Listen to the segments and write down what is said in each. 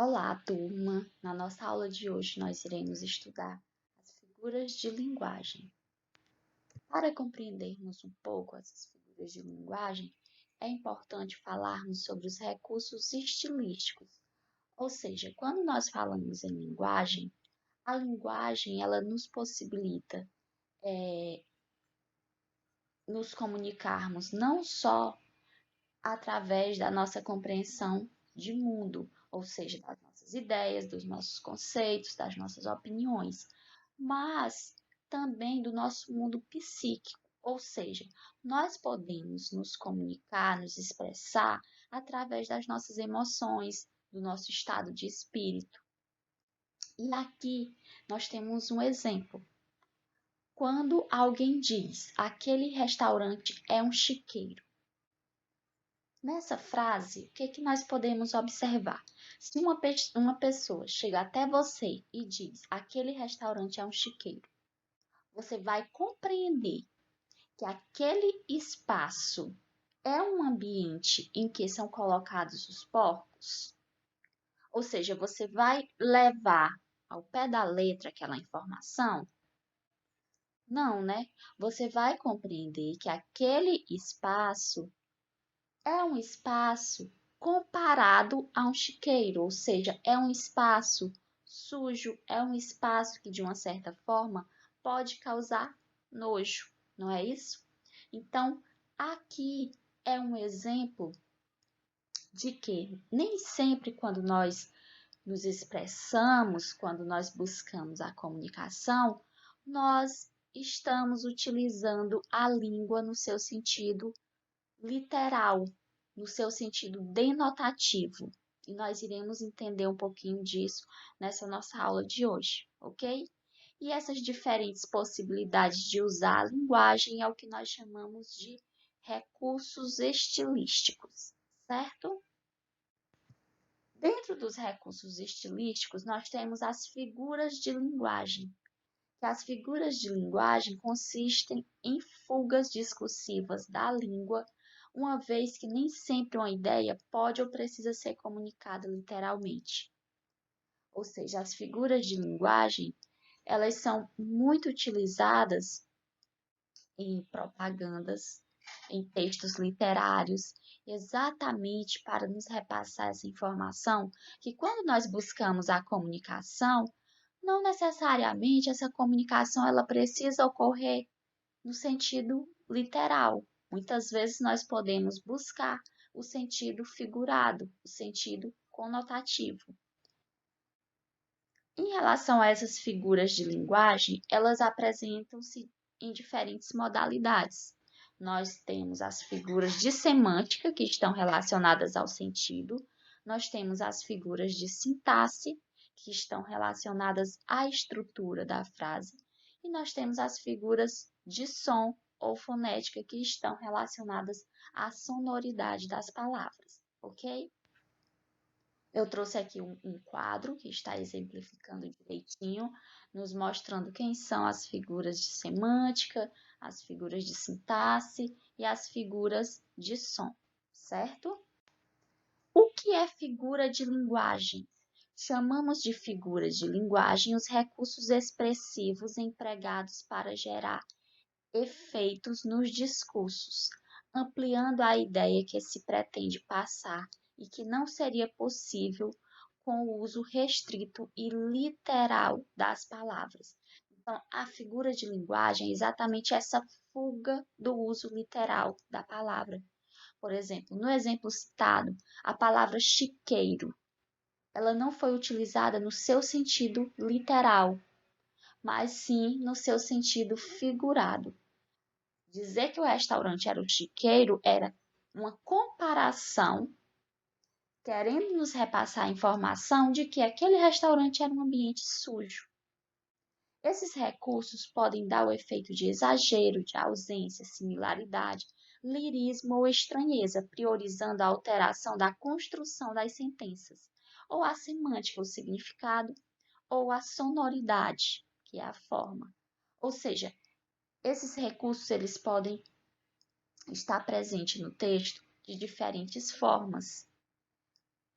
Olá, turma! Na nossa aula de hoje, nós iremos estudar as figuras de linguagem. Para compreendermos um pouco essas figuras de linguagem, é importante falarmos sobre os recursos estilísticos. Ou seja, quando nós falamos em linguagem, a linguagem ela nos possibilita nos comunicarmos não só através da nossa compreensão de mundo, ou seja, das nossas ideias, dos nossos conceitos, das nossas opiniões, mas também do nosso mundo psíquico, ou seja, nós podemos nos comunicar, nos expressar através das nossas emoções, do nosso estado de espírito. E aqui nós temos um exemplo. Quando alguém diz, aquele restaurante é um chiqueiro. Nessa frase, o que nós podemos observar? Se uma pessoa chega até você e diz, aquele restaurante é um chiqueiro, você vai compreender que aquele espaço é um ambiente em que são colocados os porcos? Ou seja, você vai levar ao pé da letra aquela informação? Não, né? Você vai compreender que aquele espaço é um espaço comparado a um chiqueiro, ou seja, é um espaço sujo, é um espaço que, de uma certa forma, pode causar nojo, não é isso? Então, aqui é um exemplo de que nem sempre quando nós nos expressamos, quando nós buscamos a comunicação, nós estamos utilizando a língua no seu sentido literal, no seu sentido denotativo. E nós iremos entender um pouquinho disso nessa nossa aula de hoje, ok? E essas diferentes possibilidades de usar a linguagem é o que nós chamamos de recursos estilísticos, certo? Dentro dos recursos estilísticos, nós temos as figuras de linguagem. Que as figuras de linguagem consistem em fugas discursivas da língua, uma vez que nem sempre uma ideia pode ou precisa ser comunicada literalmente. Ou seja, as figuras de linguagem, elas são muito utilizadas em propagandas, em textos literários, exatamente para nos repassar essa informação que quando nós buscamos a comunicação, não necessariamente essa comunicação ela precisa ocorrer no sentido literal. Muitas vezes nós podemos buscar o sentido figurado, o sentido conotativo. Em relação a essas figuras de linguagem, elas apresentam-se em diferentes modalidades. Nós temos as figuras de semântica, que estão relacionadas ao sentido, nós temos as figuras de sintaxe, que estão relacionadas à estrutura da frase, e nós temos as figuras de som ou fonética, que estão relacionadas à sonoridade das palavras, ok? Eu trouxe aqui um quadro que está exemplificando direitinho, nos mostrando quem são as figuras de semântica, as figuras de sintaxe e as figuras de som, certo? O que é figura de linguagem? Chamamos de figuras de linguagem os recursos expressivos empregados para gerar efeitos nos discursos, ampliando a ideia que se pretende passar e que não seria possível com o uso restrito e literal das palavras. Então, a figura de linguagem é exatamente essa fuga do uso literal da palavra. Por exemplo, no exemplo citado, a palavra chiqueiro, ela não foi utilizada no seu sentido literal, mas sim no seu sentido figurado. Dizer que o restaurante era um chiqueiro era uma comparação querendo nos repassar a informação de que aquele restaurante era um ambiente sujo. Esses recursos podem dar o efeito de exagero, de ausência, similaridade, lirismo ou estranheza, priorizando a alteração da construção das sentenças, ou a semântica, o significado, ou a sonoridade, que é a forma. Ou seja, esses recursos eles podem estar presentes no texto de diferentes formas.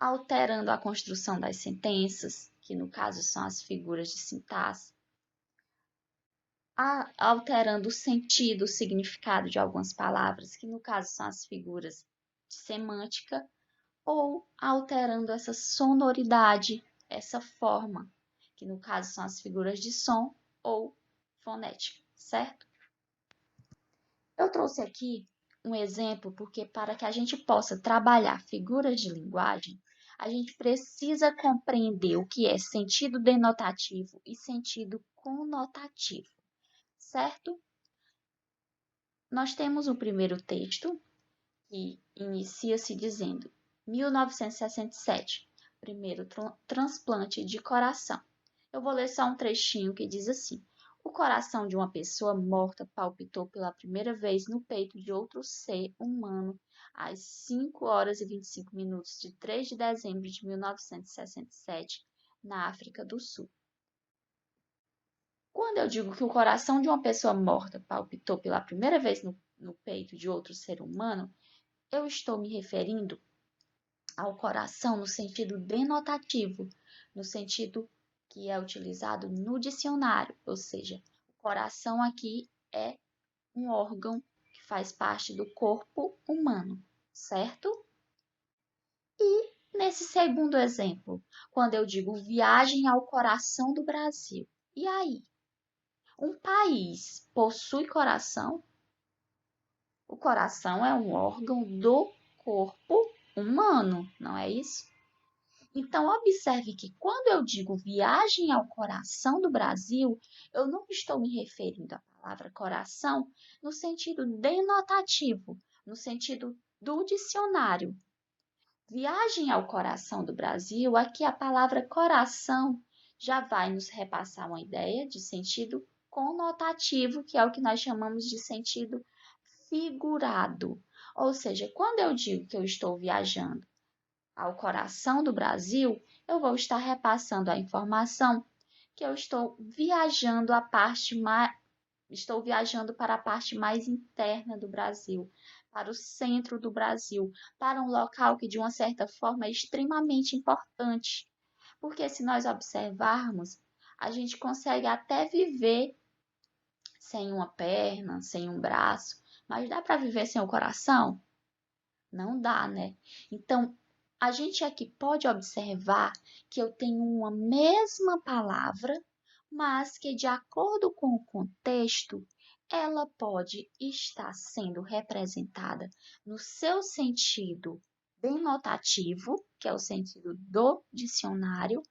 alterando a construção das sentenças, que no caso são as figuras de sintaxe, alterando o sentido, o significado de algumas palavras, que no caso são as figuras de semântica, ou alterando essa sonoridade, essa forma, que no caso são as figuras de som ou fonética, certo? Eu trouxe aqui um exemplo porque para que a gente possa trabalhar figuras de linguagem, a gente precisa compreender o que é sentido denotativo e sentido conotativo, certo? Nós temos o primeiro texto, que inicia-se dizendo 1967, primeiro transplante de coração. Eu vou ler só um trechinho que diz assim: o coração de uma pessoa morta palpitou pela primeira vez no peito de outro ser humano às 5 horas e 25 minutos de 3 de dezembro de 1967, na África do Sul. Quando eu digo que o coração de uma pessoa morta palpitou pela primeira vez no peito de outro ser humano, eu estou me referindo ao coração no sentido denotativo, no sentido que é utilizado no dicionário, ou seja, o coração aqui é um órgão que faz parte do corpo humano, certo? E nesse segundo exemplo, quando eu digo viagem ao coração do Brasil, e aí? Um país possui coração? O coração é um órgão do corpo humano, não é isso? Então, observe que quando eu digo viagem ao coração do Brasil, eu não estou me referindo à palavra coração no sentido denotativo, no sentido do dicionário. Viagem ao coração do Brasil, aqui a palavra coração já vai nos repassar uma ideia de sentido conotativo, que é o que nós chamamos de sentido figurado. Ou seja, quando eu digo que eu estou viajando ao coração do Brasil, eu vou estar repassando a informação que eu estou viajando estou viajando para a parte mais interna do Brasil, para o centro do Brasil, para um local que de uma certa forma é extremamente importante, porque se nós observarmos, a gente consegue até viver sem uma perna, sem um braço, mas dá para viver sem o coração? Não dá, né? Então, a gente aqui pode observar que eu tenho uma mesma palavra, mas que, de acordo com o contexto, ela pode estar sendo representada no seu sentido denotativo, que é o sentido do dicionário,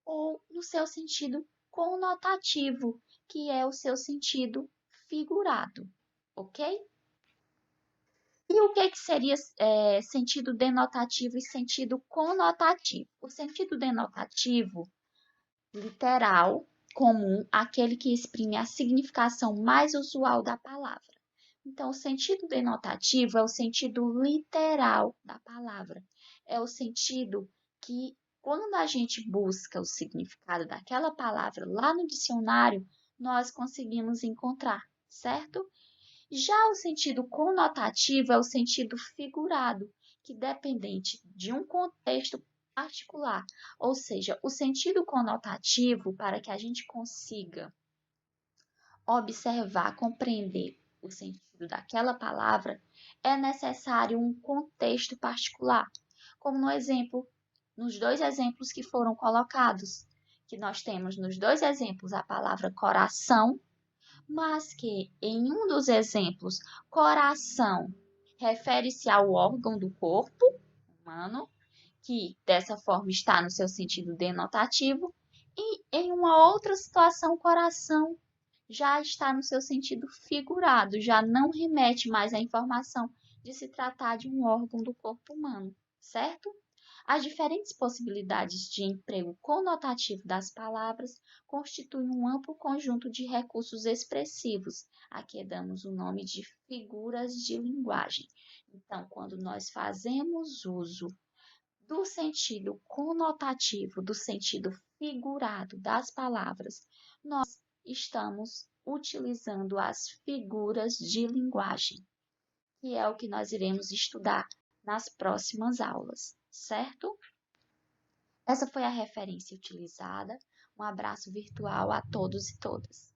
ou no seu sentido conotativo, que é o seu sentido figurado, ok? E o que seria sentido denotativo e sentido conotativo? O sentido denotativo, literal, comum, aquele que exprime a significação mais usual da palavra. Então, o sentido denotativo é o sentido literal da palavra. É o sentido que, quando a gente busca o significado daquela palavra lá no dicionário, nós conseguimos encontrar, certo? Já o sentido conotativo é o sentido figurado, que dependente de um contexto particular. Ou seja, o sentido conotativo, para que a gente consiga observar, compreender o sentido daquela palavra, é necessário um contexto particular. Como no exemplo, nos dois exemplos que foram colocados, que nós temos nos dois exemplos a palavra coração, mas que em um dos exemplos, coração refere-se ao órgão do corpo humano, que dessa forma está no seu sentido denotativo, e em uma outra situação, coração já está no seu sentido figurado, já não remete mais à informação de se tratar de um órgão do corpo humano, certo? As diferentes possibilidades de emprego conotativo das palavras constituem um amplo conjunto de recursos expressivos, a que damos o nome de figuras de linguagem. Então, quando nós fazemos uso do sentido conotativo, do sentido figurado das palavras, nós estamos utilizando as figuras de linguagem, que é o que nós iremos estudar nas próximas aulas, certo? Essa foi a referência utilizada. Um abraço virtual a todos e todas.